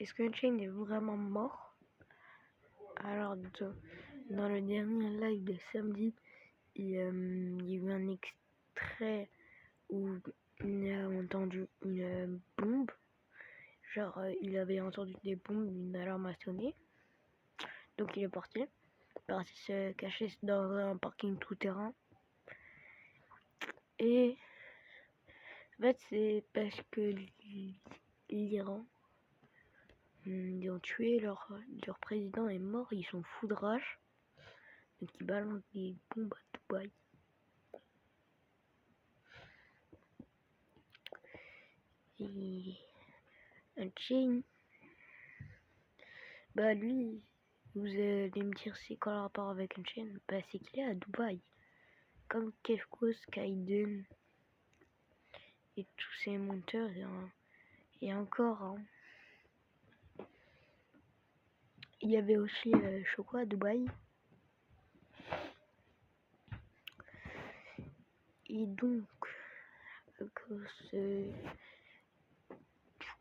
est-ce que Unchained est vraiment mort? Alors, dans le dernier live de samedi, il y a eu un extrait où il a entendu une bombe. Genre, il avait entendu des bombes, une alarme a sonné. Donc, il est parti se cacher dans un parking tout-terrain. Et en fait, c'est parce que l'Iran, ils ont tué leur président est mort, ils sont fous de rage. Donc ils balancent des bombes à Dubaï. Et Unchained, bah lui, vous allez me dire c'est quoi le rapport avec Unchained? Bah c'est qu'il est à Dubaï. Comme Kefko, Skyden et tous ces monteurs et encore. Hein. Il y avait aussi Choco à Dubaï. Et donc, à cause du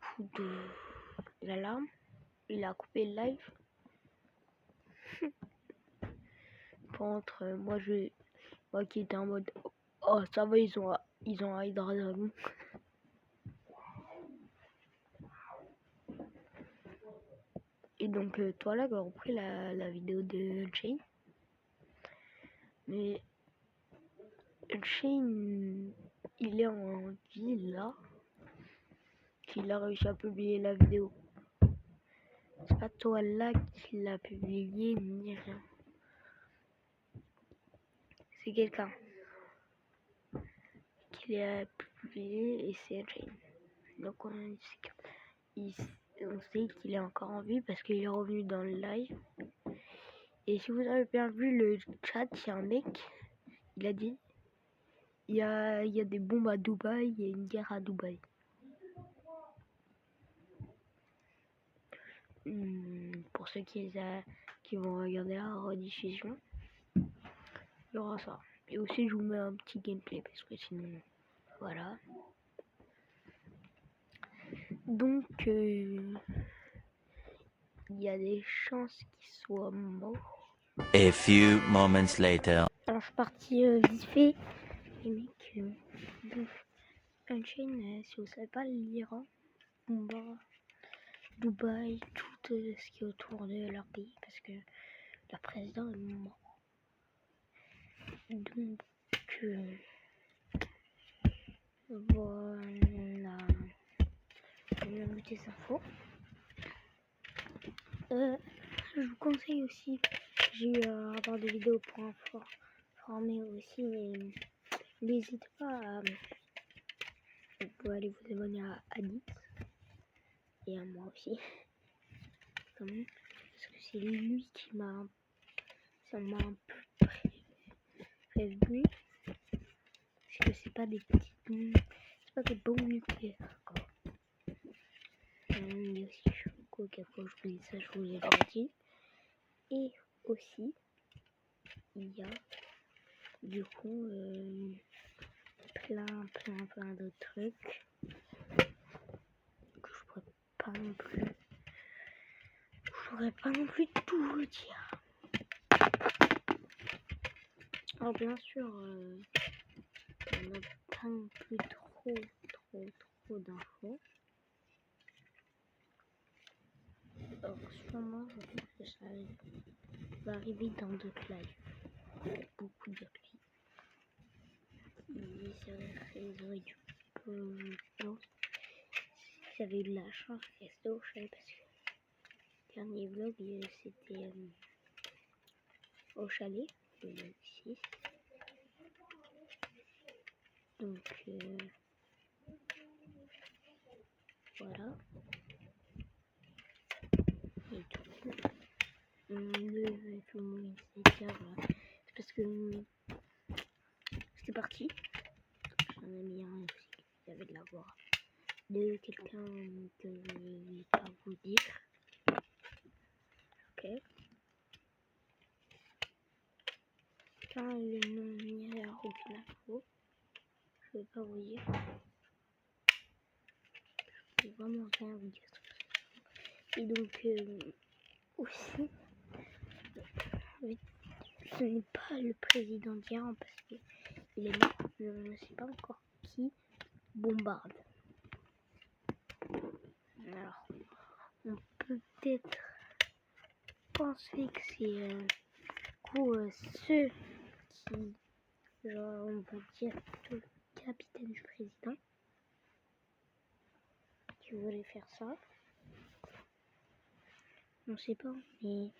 coup de l'alarme, il a coupé le live. Contre moi qui étais en mode oh ça va, ils ont Hydra Dragon. Et donc toi là, a repris la vidéo de Unchained. Mais Unchained, il est en vie là. Qu'il a réussi à publier la vidéo. C'est pas toi là qui l'a publié ni rien. C'est quelqu'un qui l'a publié et c'est Unchained. Donc on sait qu'il est encore en vie parce qu'il est revenu dans le live. Et si vous avez bien vu le chat, il y a un mec, il a dit il y a des bombes à Dubaï, il y a une guerre à Dubaï. Pour ceux qui vont regarder la rediffusion, il y aura ça. Et aussi je vous mets un petit gameplay parce que sinon, voilà. Donc il y a des chances qu'il soit mort. A few moments later. Alors je suis partie vite fait. Les mecs, Unchained, si vous savez pas, l'Iran combat Dubaï, tout ce qui est autour de leur pays parce que leur président est mort. Donc voilà, je vais mettre des infos. Je vous conseille aussi, j'ai eu un rapport de vidéo pour informer aussi, mais n'hésitez pas à vous pouvez aller vous abonner à Adix et à moi aussi, quand même, parce que c'est lui qui m'a un peu prévenu, parce que c'est pas des bombes nucléaires quoi. Il y a aussi Choco qui a joué ça, je vous l'ai déjà dit. Et aussi il y a du coup plein d'autres trucs que je pourrais pas non plus tout vous dire. Alors bien sûr on n'a pas non plus trop d'infos. Alors sûrement je pense que ça va arriver dans d'autres lives. Beaucoup d'autres lives. Ils auraient dû non, si j'avais eu de la chance rester au chalet parce que le dernier vlog c'était au chalet le 6. Donc voilà. Et tout le monde voilà. C'est parce que c'était parti. J'en ai mis un aussi qui avait de la voix de quelqu'un que je ne vais pas vous dire. Ok. Quand le nom n'y a aucune info, je ne vais pas vous dire. Je vais vraiment rien vous dire. Et donc aussi, ce n'est pas le président d'Iran parce qu'il est mort, je ne sais pas encore qui bombarde. Alors, on peut peut-être penser que c'est ceux qui, genre, on va dire plutôt le capitaine du président qui voulait faire ça. On sait pas, mais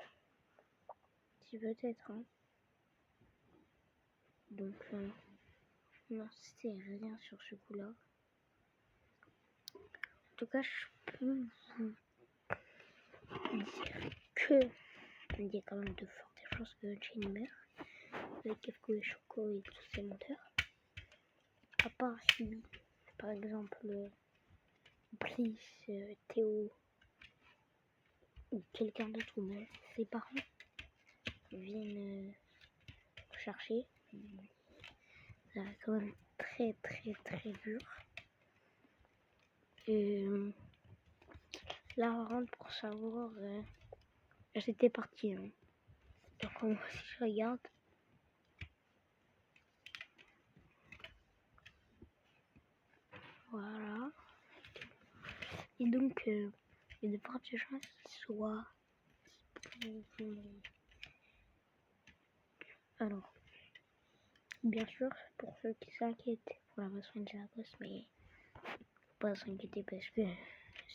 c'est peut-être. Hein. Donc, non, c'est rien sur ce coup-là. En tout cas, je peux vous dire que il y a quand même de fortes chances que Jane meure avec Kefko et Choco et tous ces menteurs. À part si, par exemple, Brice, Théo ou quelqu'un d'autre ou même ses parents viennent chercher. Ça va quand même très très très dur. Et là, on rentre pour savoir. J'étais partie. Hein. Donc, moi aussi, je regarde. Voilà. Et donc, il y a de fortes chances qu'il soit. Alors, bien sûr, pour ceux qui s'inquiètent pour la version de Lagos, mais faut pas s'inquiéter parce que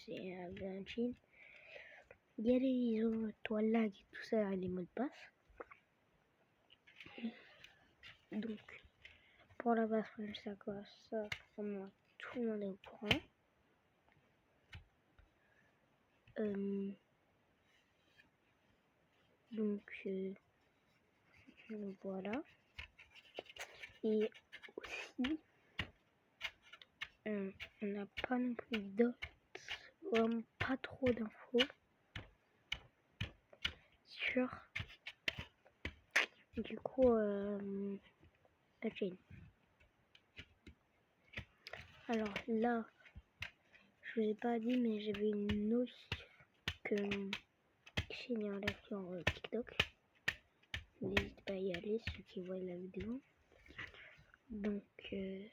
c'est un chill. Il y a les toiles lag et tout ça, et les mots de passe. Donc, pour la version de Lagos, ça, au moins, tout le monde est au courant. Donc, voilà. Et aussi, on n'a pas non plus d'autres, pas trop d'infos sur, du coup, la chaîne. Alors là, je vous ai pas dit, mais j'avais une note que chaîne est en live sur TikTok. N'hésitez pas à y aller, ceux qui voient la vidéo. Donc, je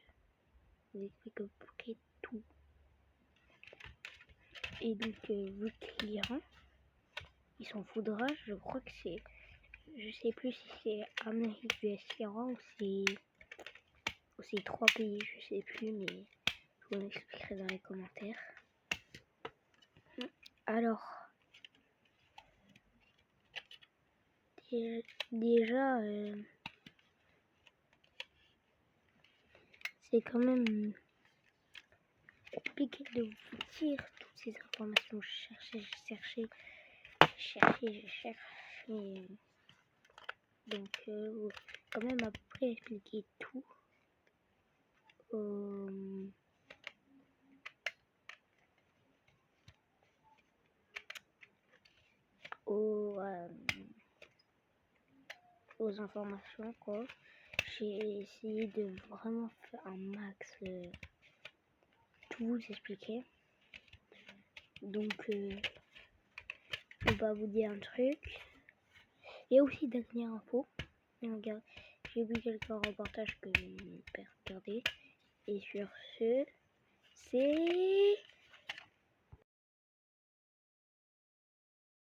vous explique à peu près tout. Et donc, vu que l'Iran, ils s'en faudra, je crois que c'est, je sais plus si c'est Amérique, US, Iran ou c'est 3 pays, je sais plus, mais je vous l'expliquerai dans les commentaires. Alors, déjà, c'est quand même compliqué de vous dire toutes ces informations. Je cherchais. Donc, quand même à peu près expliquer tout. Aux informations, quoi. J'ai essayé de vraiment faire un max tout vous expliquer. Donc, on va vous dire un truc. Il y a aussi dernière info. Regarde, j'ai vu quelques reportages que je n'ai pas regardé. Et sur ce, c'est